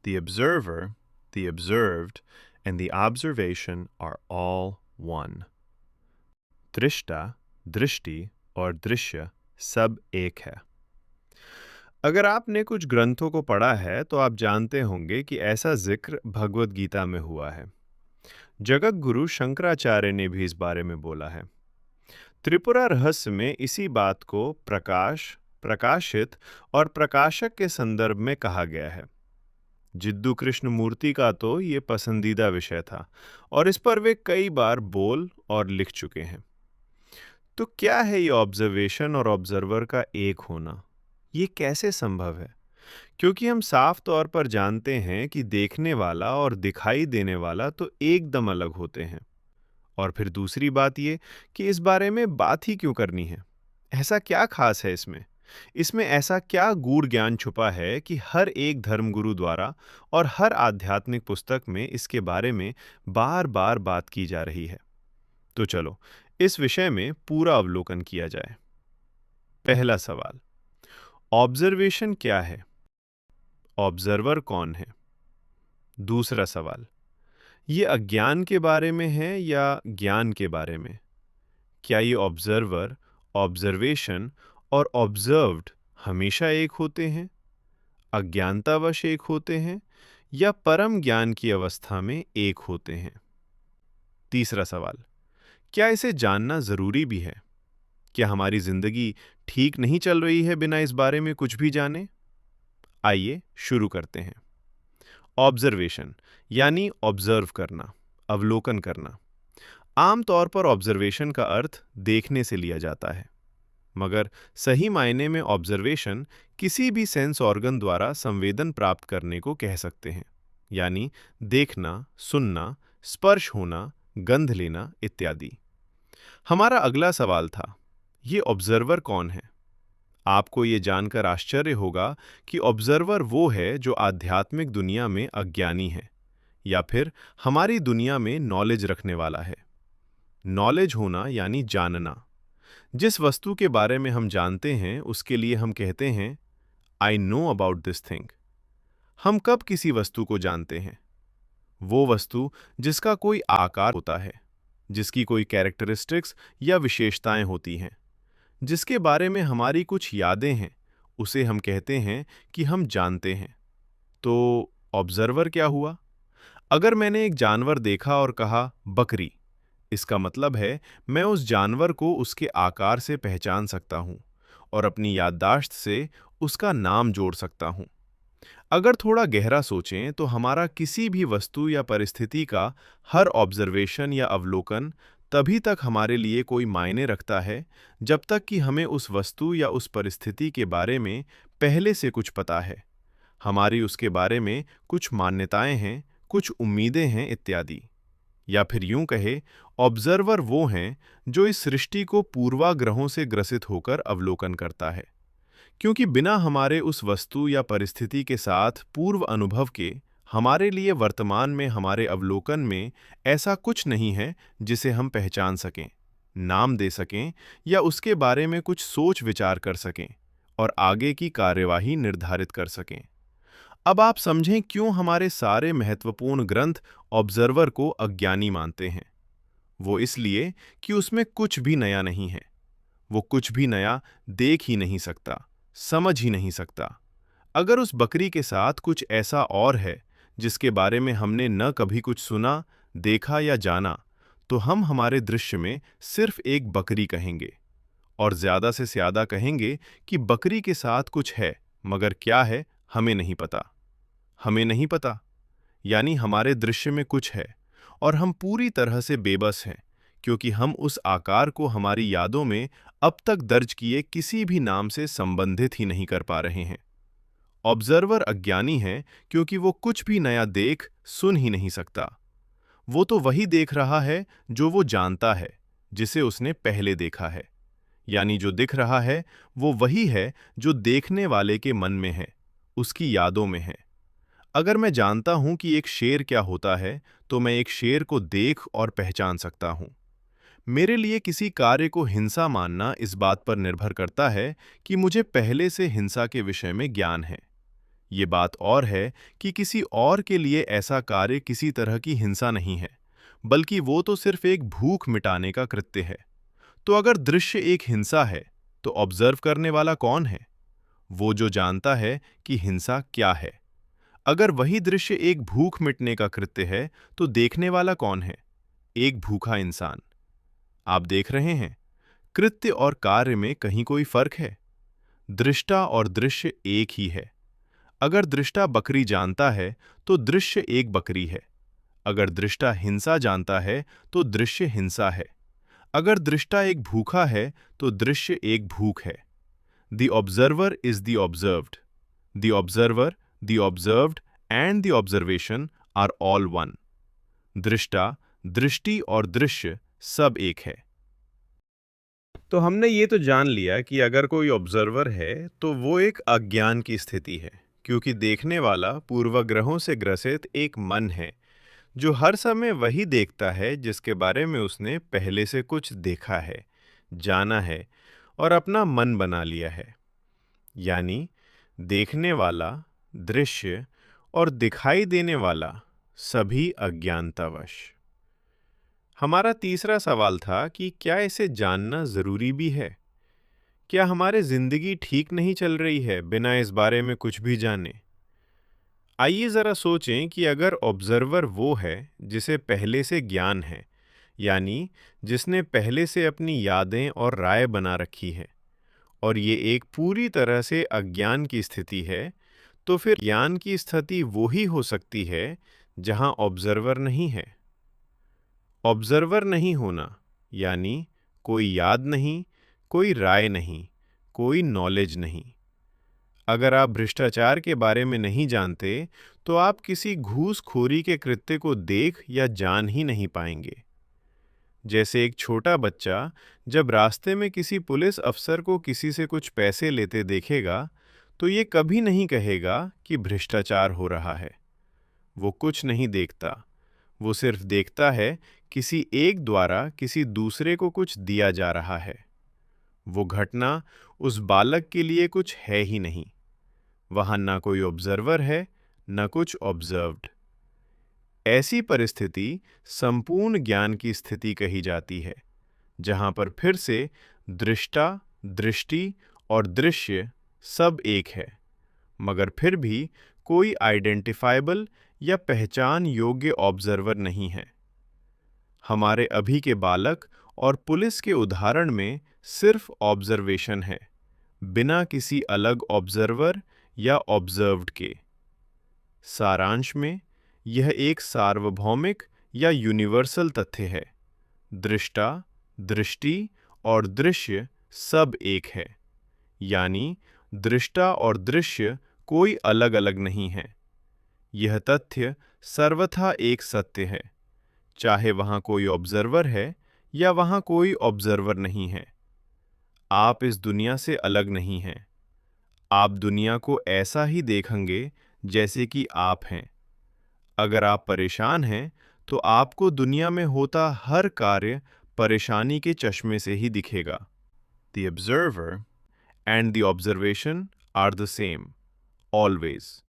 The observer, the observed, and the observation are all one. दृष्टा, दृष्टि और दृश्य सब एक है। अगर आपने कुछ ग्रंथों को पढ़ा है तो आप जानते होंगे कि ऐसा जिक्र भगवद गीता में हुआ है। जगत गुरु शंकराचार्य ने भी इस बारे में बोला है। त्रिपुरा रहस्य में इसी बात को प्रकाश, प्रकाशित और प्रकाशक के संदर्भ में कहा गया है। जिद्दू कृष्ण मूर्ति का तो ये पसंदीदा विषय था और इस पर वे कई बार बोल और लिख चुके हैं। तो क्या है ये ऑब्जर्वेशन और ऑब्जर्वर का एक होना? ये कैसे संभव है? क्योंकि हम साफ तौर पर जानते हैं कि देखने वाला और दिखाई देने वाला तो एकदम अलग होते हैं। और फिर दूसरी बात ये कि इस बारे में बात ही क्यों करनी है? ऐसा क्या खास है इसमें? इसमें ऐसा क्या गूढ़ ज्ञान छुपा है कि हर एक धर्मगुरु द्वारा और हर आध्यात्मिक पुस्तक में इसके बारे में बार बार बात की जा रही है? तो चलो इस विषय में पूरा अवलोकन किया जाए। पहला सवाल, ऑब्जर्वेशन क्या है? ऑब्जर्वर कौन है? दूसरा सवाल, ये अज्ञान के बारे में है या ज्ञान के बारे में? क्या ये ऑब्जर्वर, ऑब्जर्वेशन और ऑब्जर्व्ड हमेशा एक होते हैं, अज्ञानतावश एक होते हैं या परम ज्ञान की अवस्था में एक होते हैं? तीसरा सवाल, क्या इसे जानना जरूरी भी है? क्या हमारी जिंदगी ठीक नहीं चल रही है बिना इस बारे में कुछ भी जाने? आइए शुरू करते हैं। ऑब्जर्वेशन यानी ऑब्जर्व करना, अवलोकन करना। आमतौर पर ऑब्जर्वेशन का अर्थ देखने से लिया जाता है, मगर सही मायने में ऑब्जर्वेशन किसी भी सेंस ऑर्गन द्वारा संवेदन प्राप्त करने को कह सकते हैं, यानी देखना, सुनना, स्पर्श होना, गंध लेना इत्यादि। हमारा अगला सवाल था, ये ऑब्जर्वर कौन है? आपको ये जानकर आश्चर्य होगा कि ऑब्जर्वर वो है जो आध्यात्मिक दुनिया में अज्ञानी है या फिर हमारी दुनिया में नॉलेज रखने वाला है। नॉलेज होना यानी जानना। जिस वस्तु के बारे में हम जानते हैं उसके लिए हम कहते हैं I know about this thing. हम कब किसी वस्तु को जानते हैं? वो वस्तु जिसका कोई आकार होता है, जिसकी कोई कैरेक्टरिस्टिक्स या विशेषताएं होती हैं, जिसके बारे में हमारी कुछ यादें हैं, उसे हम कहते हैं कि हम जानते हैं। तो ऑब्जर्वर क्या हुआ? अगर मैंने एक जानवर देखा और कहा बकरी, इसका मतलब है मैं उस जानवर को उसके आकार से पहचान सकता हूं और अपनी याददाश्त से उसका नाम जोड़ सकता हूं। अगर थोड़ा गहरा सोचें तो हमारा किसी भी वस्तु या परिस्थिति का हर ऑब्जर्वेशन या अवलोकन तभी तक हमारे लिए कोई मायने रखता है जब तक कि हमें उस वस्तु या उस परिस्थिति के बारे में पहले से कुछ पता है, हमारी उसके बारे में कुछ मान्यताएं हैं, कुछ उम्मीदें हैं इत्यादि। या फिर यूं कहे, ऑब्जर्वर वो हैं जो इस सृष्टि को पूर्वाग्रहों से ग्रसित होकर अवलोकन करता है, क्योंकि बिना हमारे उस वस्तु या परिस्थिति के साथ पूर्व अनुभव के हमारे लिए वर्तमान में हमारे अवलोकन में ऐसा कुछ नहीं है जिसे हम पहचान सकें, नाम दे सकें या उसके बारे में कुछ सोच विचार कर सकें और आगे की कार्यवाही निर्धारित कर सकें। अब आप समझें क्यों हमारे सारे महत्वपूर्ण ग्रंथ ऑब्जर्वर को अज्ञानी मानते हैं। वो इसलिए कि उसमें कुछ भी नया नहीं है। वो कुछ भी नया देख ही नहीं सकता, समझ ही नहीं सकता। अगर उस बकरी के साथ कुछ ऐसा और है जिसके बारे में हमने न कभी कुछ सुना, देखा या जाना, तो हम हमारे दृश्य में सिर्फ एक बकरी कहेंगे और ज्यादा से ज्यादा कहेंगे कि बकरी के साथ कुछ है, मगर क्या है हमें नहीं पता। हमें नहीं पता यानी हमारे दृश्य में कुछ है और हम पूरी तरह से बेबस हैं, क्योंकि हम उस आकार को हमारी यादों में अब तक दर्ज किए किसी भी नाम से संबंधित ही नहीं कर पा रहे हैं। ऑब्जर्वर अज्ञानी है क्योंकि वो कुछ भी नया देख सुन ही नहीं सकता। वो तो वही देख रहा है जो वो जानता है, जिसे उसने पहले देखा है। यानी जो दिख रहा है वो वही है जो देखने वाले के मन में है, उसकी यादों में है। अगर मैं जानता हूं कि एक शेर क्या होता है तो मैं एक शेर को देख और पहचान सकता हूं। मेरे लिए किसी कार्य को हिंसा मानना इस बात पर निर्भर करता है कि मुझे पहले से हिंसा के विषय में ज्ञान है। ये बात और है कि किसी और के लिए ऐसा कार्य किसी तरह की हिंसा नहीं है, बल्कि वो तो सिर्फ एक भूख मिटाने का कृत्य है। तो अगर दृश्य एक हिंसा है, तो ऑब्जर्व करने वाला कौन है? वो जो जानता है कि हिंसा क्या है। अगर वही दृश्य एक भूख मिटने का कृत्य है, तो देखने वाला कौन है? एक भूखा इंसान। आप देख रहे हैं, कृत्य और कार्य में कहीं कोई फर्क है? दृष्टा और दृश्य एक ही है। अगर दृष्टा बकरी जानता है, तो दृश्य एक बकरी है। अगर दृष्टा हिंसा जानता है, तो दृश्य हिंसा है। अगर दृष्टा एक भूखा है, तो दृश्य एक भूख है। The observer is the observed. The observer, the observed and the observation are all one. दृष्टा, दृष्टि और दृश्य सब एक है। तो हमने ये तो जान लिया कि अगर कोई ऑब्जर्वर है तो वो एक अज्ञान की स्थिति है, क्योंकि देखने वाला पूर्वग्रहों से ग्रसित एक मन है जो हर समय वही देखता है जिसके बारे में उसने पहले से कुछ देखा है, जाना है और अपना मन बना लिया है। यानी देखने वाला, दृश्य और दिखाई देने वाला सभी अज्ञानतावश। हमारा तीसरा सवाल था कि क्या इसे जानना जरूरी भी है? क्या हमारे जिंदगी ठीक नहीं चल रही है बिना इस बारे में कुछ भी जाने? आइए जरा सोचें कि अगर ऑब्जर्वर वो है जिसे पहले से ज्ञान है, यानी जिसने पहले से अपनी यादें और राय बना रखी है, और ये एक पूरी तरह से अज्ञान की स्थिति है, तो फिर ज्ञान की स्थिति वो ही हो सकती है जहां ऑब्जर्वर नहीं है। ऑब्जर्वर नहीं होना यानी कोई याद नहीं, कोई राय नहीं, कोई नॉलेज नहीं। अगर आप भ्रष्टाचार के बारे में नहीं जानते, तो आप किसी घूसखोरी के कृत्य को देख या जान ही नहीं पाएंगे। जैसे एक छोटा बच्चा जब रास्ते में किसी पुलिस अफसर को किसी से कुछ पैसे लेते देखेगा, तो ये कभी नहीं कहेगा कि भ्रष्टाचार हो रहा है। वो कुछ नहीं देखता, वो सिर्फ देखता है किसी एक द्वारा किसी दूसरे को कुछ दिया जा रहा है। वो घटना उस बालक के लिए कुछ है ही नहीं। वहां ना कोई ऑब्जर्वर है, न कुछ ऑब्जर्व्ड। ऐसी परिस्थिति संपूर्ण ज्ञान की स्थिति कही जाती है, जहां पर फिर से दृष्टा, दृष्टि और दृश्य सब एक है, मगर फिर भी कोई आइडेंटिफाइबल या पहचान योग्य ऑब्जर्वर नहीं है। हमारे अभी के बालक और पुलिस के उदाहरण में सिर्फ ऑब्जर्वेशन है, बिना किसी अलग ऑब्जर्वर या ऑब्जर्व्ड के। सारांश में यह एक सार्वभौमिक या यूनिवर्सल तथ्य है। दृष्टा, दृष्टि और दृश्य सब एक है, यानी दृष्टा और दृश्य कोई अलग-अलग नहीं है। यह तथ्य सर्वथा एक सत्य है, चाहे वहां कोई ऑब्जर्वर है या वहां कोई ऑब्जर्वर नहीं है। आप इस दुनिया से अलग नहीं हैं। आप दुनिया को ऐसा ही देखेंगे जैसे कि आप हैं। अगर आप परेशान हैं, तो आपको दुनिया में होता हर कार्य परेशानी के चश्मे से ही दिखेगा। The observer and the observation are the same, always.